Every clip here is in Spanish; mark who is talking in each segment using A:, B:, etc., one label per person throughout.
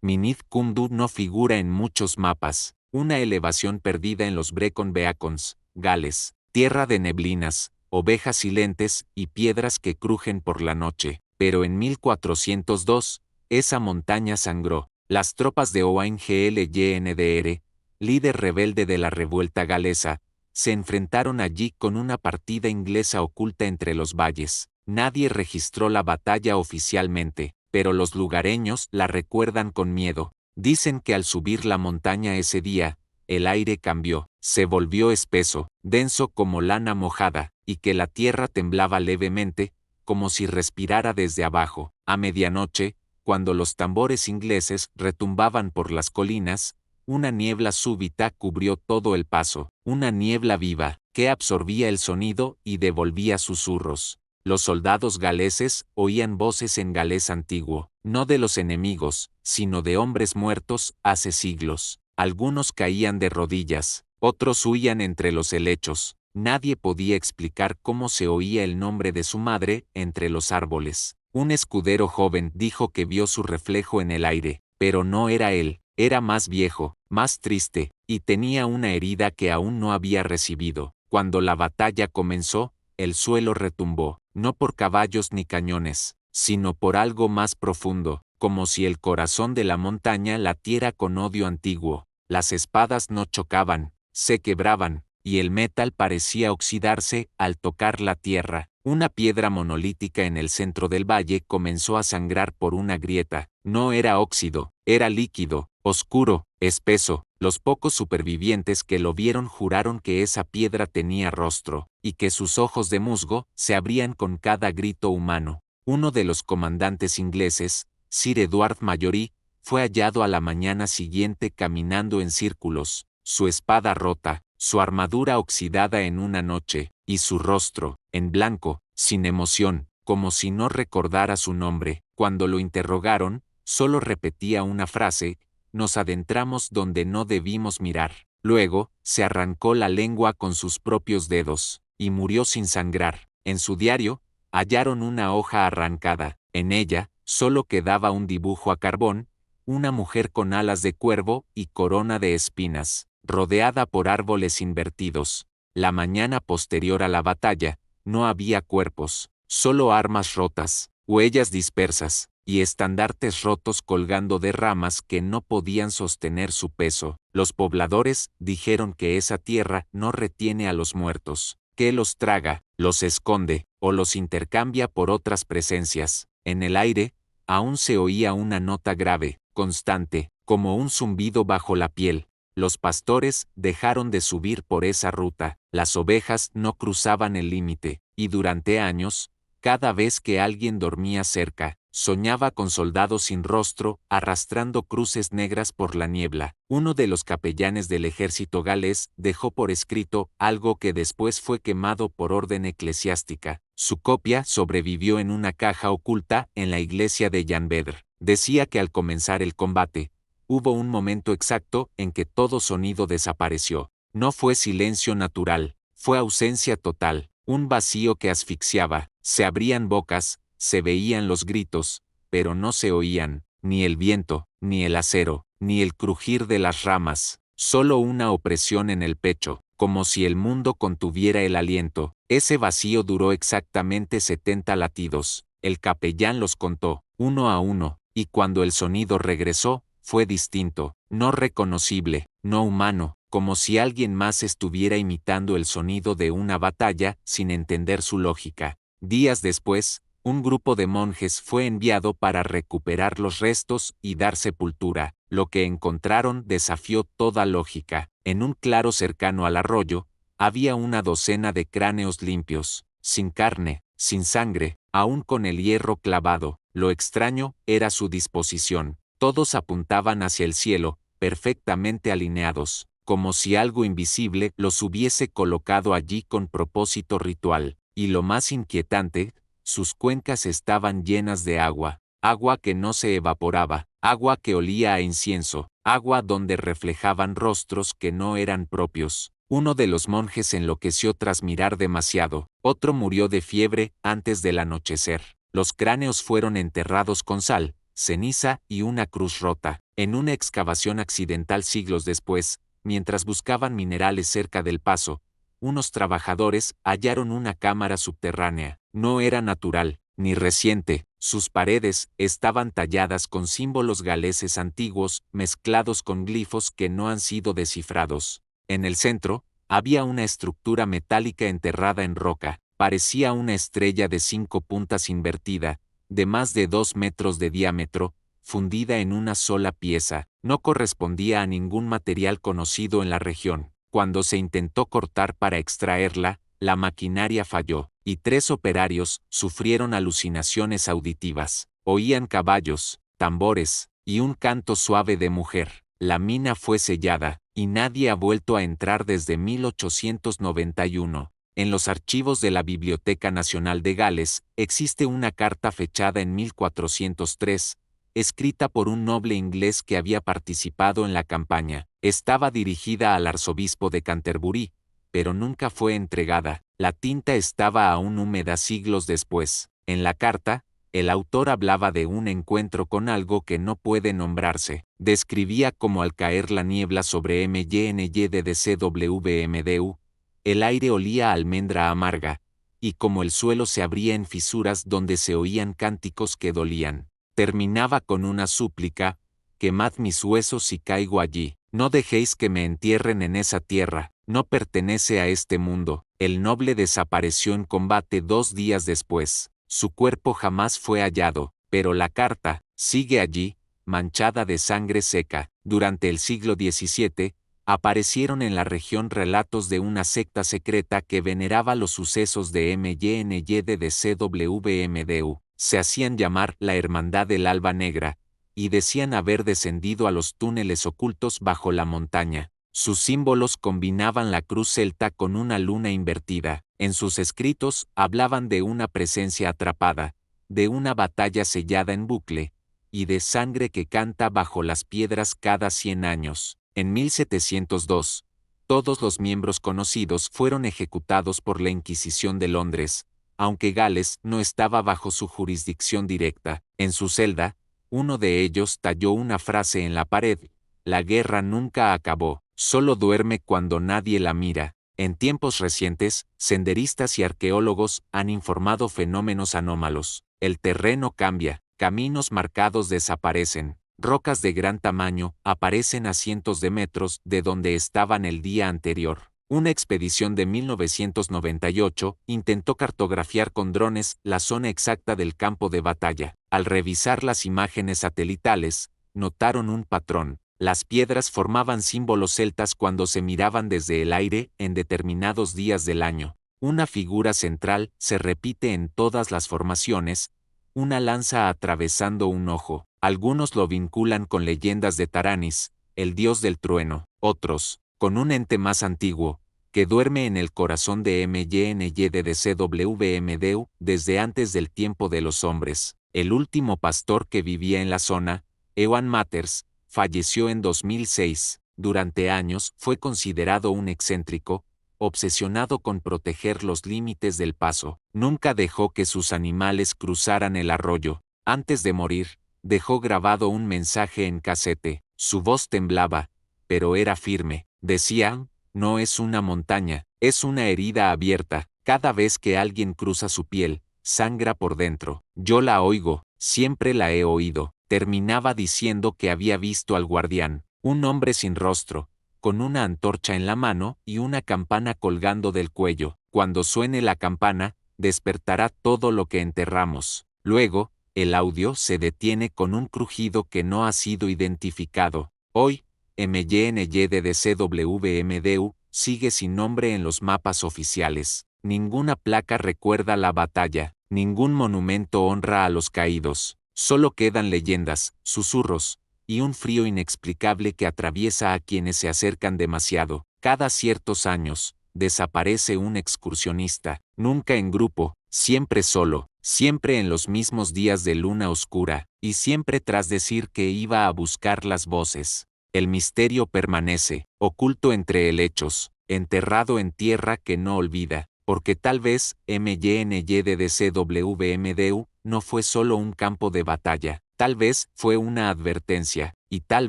A: Minith Kumdu no figura en muchos mapas, una elevación perdida en los Brecon Beacons, Gales, tierra de neblinas, ovejas silentes y piedras que crujen por la noche. Pero en 1402, esa montaña sangró. Las tropas de Owain Glyndr, líder rebelde de la revuelta galesa, se enfrentaron allí con una partida inglesa oculta entre los valles. Nadie registró la batalla oficialmente, pero los lugareños la recuerdan con miedo. Dicen que al subir la montaña ese día, el aire cambió, se volvió espeso, denso como lana mojada, y que la tierra temblaba levemente, como si respirara desde abajo. A medianoche, cuando los tambores ingleses retumbaban por las colinas, una niebla súbita cubrió todo el paso, una niebla viva, que absorbía el sonido y devolvía susurros. Los soldados galeses oían voces en galés antiguo, no de los enemigos, sino de hombres muertos hace siglos. Algunos caían de rodillas, otros huían entre los helechos. Nadie podía explicar cómo se oía el nombre de su madre entre los árboles. Un escudero joven dijo que vio su reflejo en el aire, pero no era él, era más viejo, más triste, y tenía una herida que aún no había recibido. Cuando la batalla comenzó, el suelo retumbó, no por caballos ni cañones, sino por algo más profundo, como si el corazón de la montaña latiera con odio antiguo. Las espadas no chocaban, se quebraban, y el metal parecía oxidarse al tocar la tierra. Una piedra monolítica en el centro del valle comenzó a sangrar por una grieta. No era óxido, era líquido, oscuro, espeso. Los pocos supervivientes que lo vieron juraron que esa piedra tenía rostro, y que sus ojos de musgo se abrían con cada grito humano. Uno de los comandantes ingleses, Sir Edward Mallory, fue hallado a la mañana siguiente caminando en círculos, su espada rota, su armadura oxidada en una noche, y su rostro, en blanco, sin emoción, como si no recordara su nombre. Cuando lo interrogaron, solo repetía una frase: nos adentramos donde no debimos mirar. Luego, se arrancó la lengua con sus propios dedos, y murió sin sangrar. En su diario, hallaron una hoja arrancada. En ella, solo quedaba un dibujo a carbón, una mujer con alas de cuervo y corona de espinas, rodeada por árboles invertidos. La mañana posterior a la batalla, no había cuerpos, solo armas rotas, huellas dispersas, y estandartes rotos colgando de ramas que no podían sostener su peso. Los pobladores dijeron que esa tierra no retiene a los muertos, que los traga, los esconde, o los intercambia por otras presencias. En el aire, aún se oía una nota grave, constante, como un zumbido bajo la piel. Los pastores dejaron de subir por esa ruta, las ovejas no cruzaban el límite, y durante años, cada vez que alguien dormía cerca, soñaba con soldados sin rostro, arrastrando cruces negras por la niebla. Uno de los capellanes del ejército galés dejó por escrito algo que después fue quemado por orden eclesiástica. Su copia sobrevivió en una caja oculta en la iglesia de Llanvedre. Decía que al comenzar el combate, hubo un momento exacto en que todo sonido desapareció. No fue silencio natural, fue ausencia total, un vacío que asfixiaba. Se abrían bocas, se veían los gritos, pero no se oían, ni el viento, ni el acero, ni el crujir de las ramas, solo una opresión en el pecho, como si el mundo contuviera el aliento. Ese vacío duró exactamente 70 latidos. El capellán los contó, uno a uno, y cuando el sonido regresó, fue distinto, no reconocible, no humano, como si alguien más estuviera imitando el sonido de una batalla sin entender su lógica. Días después, un grupo de monjes fue enviado para recuperar los restos y dar sepultura. Lo que encontraron desafió toda lógica. En un claro cercano al arroyo, había una docena de cráneos limpios, sin carne, sin sangre, aún con el hierro clavado. Lo extraño era su disposición. Todos apuntaban hacia el cielo, perfectamente alineados, como si algo invisible los hubiese colocado allí con propósito ritual. Y lo más inquietante, sus cuencas estaban llenas de agua, agua que no se evaporaba, agua que olía a incienso, agua donde reflejaban rostros que no eran propios. Uno de los monjes enloqueció tras mirar demasiado, otro murió de fiebre antes del anochecer. Los cráneos fueron enterrados con sal, ceniza y una cruz rota. En una excavación accidental siglos después, mientras buscaban minerales cerca del paso, unos trabajadores hallaron una cámara subterránea. No era natural, ni reciente. Sus paredes estaban talladas con símbolos galeses antiguos mezclados con glifos que no han sido descifrados. En el centro, había una estructura metálica enterrada en roca. Parecía una estrella de 5 puntas invertida, de más de 2 metros de diámetro, fundida en una sola pieza. No correspondía a ningún material conocido en la región. Cuando se intentó cortar para extraerla, la maquinaria falló, y 3 operarios sufrieron alucinaciones auditivas. Oían caballos, tambores, y un canto suave de mujer. La mina fue sellada, y nadie ha vuelto a entrar desde 1891. En los archivos de la Biblioteca Nacional de Gales, existe una carta fechada en 1403, escrita por un noble inglés que había participado en la campaña. Estaba dirigida al arzobispo de Canterbury, pero nunca fue entregada. La tinta estaba aún húmeda siglos después. En la carta, el autor hablaba de un encuentro con algo que no puede nombrarse. Describía como al caer la niebla sobre MYNYDDCWMDU, el aire olía a almendra amarga, y como el suelo se abría en fisuras donde se oían cánticos que dolían. Terminaba con una súplica: quemad mis huesos y caigo allí. No dejéis que me entierren en esa tierra, no pertenece a este mundo. El noble desapareció en combate 2 días después. Su cuerpo jamás fue hallado, pero la carta sigue allí, manchada de sangre seca. Durante el siglo XVII, aparecieron en la región relatos de una secta secreta que veneraba los sucesos de MYNYDDCWMDU. Se hacían llamar la Hermandad del Alba Negra, y decían haber descendido a los túneles ocultos bajo la montaña. Sus símbolos combinaban la cruz celta con una luna invertida. En sus escritos hablaban de una presencia atrapada, de una batalla sellada en bucle, y de sangre que canta bajo las piedras cada 100 años. En 1702, todos los miembros conocidos fueron ejecutados por la Inquisición de Londres, aunque Gales no estaba bajo su jurisdicción directa. En su celda, uno de ellos talló una frase en la pared: la guerra nunca acabó, solo duerme cuando nadie la mira. En tiempos recientes, senderistas y arqueólogos han informado fenómenos anómalos. El terreno cambia, caminos marcados desaparecen, rocas de gran tamaño aparecen a cientos de metros de donde estaban el día anterior. Una expedición de 1998 intentó cartografiar con drones la zona exacta del campo de batalla. Al revisar las imágenes satelitales, notaron un patrón. Las piedras formaban símbolos celtas cuando se miraban desde el aire en determinados días del año. Una figura central se repite en todas las formaciones, una lanza atravesando un ojo. Algunos lo vinculan con leyendas de Taranis, el dios del trueno. Otros, con un ente más antiguo, que duerme en el corazón de MYNYDDCWMDU desde antes del tiempo de los hombres. El último pastor que vivía en la zona, Ewan Matters, falleció en 2006. Durante años fue considerado un excéntrico, obsesionado con proteger los límites del paso. Nunca dejó que sus animales cruzaran el arroyo. Antes de morir, dejó grabado un mensaje en casete. Su voz temblaba, pero era firme. Decía: no es una montaña, es una herida abierta. Cada vez que alguien cruza su piel, sangra por dentro. Yo la oigo, siempre la he oído. Terminaba diciendo que había visto al guardián, un hombre sin rostro, con una antorcha en la mano y una campana colgando del cuello. Cuando suene la campana, despertará todo lo que enterramos. Luego, el audio se detiene con un crujido que no ha sido identificado. Hoy, MYNYDDCWMDU sigue sin nombre en los mapas oficiales. Ninguna placa recuerda la batalla, ningún monumento honra a los caídos. Solo quedan leyendas, susurros, y un frío inexplicable que atraviesa a quienes se acercan demasiado. Cada ciertos años, desaparece un excursionista, nunca en grupo, siempre solo, siempre en los mismos días de luna oscura, y siempre tras decir que iba a buscar las voces. El misterio permanece, oculto entre helechos, enterrado en tierra que no olvida, porque tal vez MYNYDDCWMDU no fue solo un campo de batalla, Tal vez fue una advertencia, y tal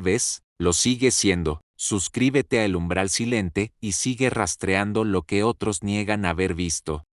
A: vez lo sigue siendo. Suscríbete a El Umbral Silente y sigue rastreando lo que otros niegan haber visto.